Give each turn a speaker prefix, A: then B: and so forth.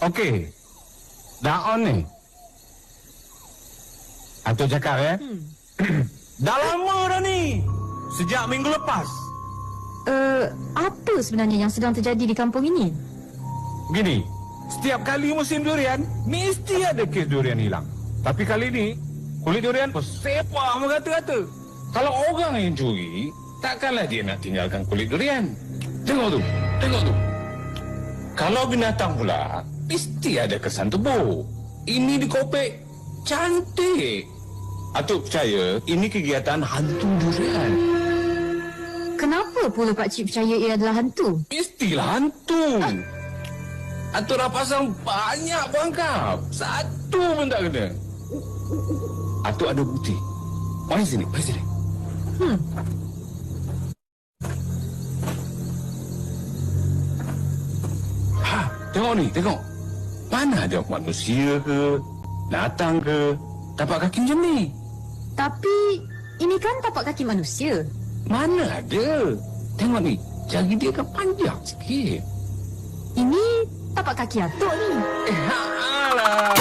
A: Okey. Dah on ni. Atuk cakap ya. Dah lama dah ni. Sejak minggu lepas.
B: Apa sebenarnya yang sedang terjadi di kampung ini?
A: Begini, setiap kali musim durian, mesti ada kes durian hilang. Tapi kali ni, kulit durian bersepah merata-rata. Kalau orang yang curi, takkanlah dia nak tinggalkan kulit durian. Tengok tu, tengok tu. Kalau binatang pula, mesti ada kesan tubuh. Ini dikopek, cantik. Atuk percaya, ini kegiatan hantu durian.
B: Kenapa pula Pak Cik percaya ia adalah hantu?
A: Mestilah hantu. Atuk dah pasang banyak perangkap. Satu pun tak kena. Atuk ada bukti. Mari sini, mari sini. Tengok ni, tengok. Mana ada manusia ke, binatang ke, tapak kaki macam ni?
B: Tapi ini kan tapak kaki manusia.
A: Mana ada? Tengok ni, jari dia kan panjang sikit.
B: Ini tapak kaki atuk ni.
A: Alah.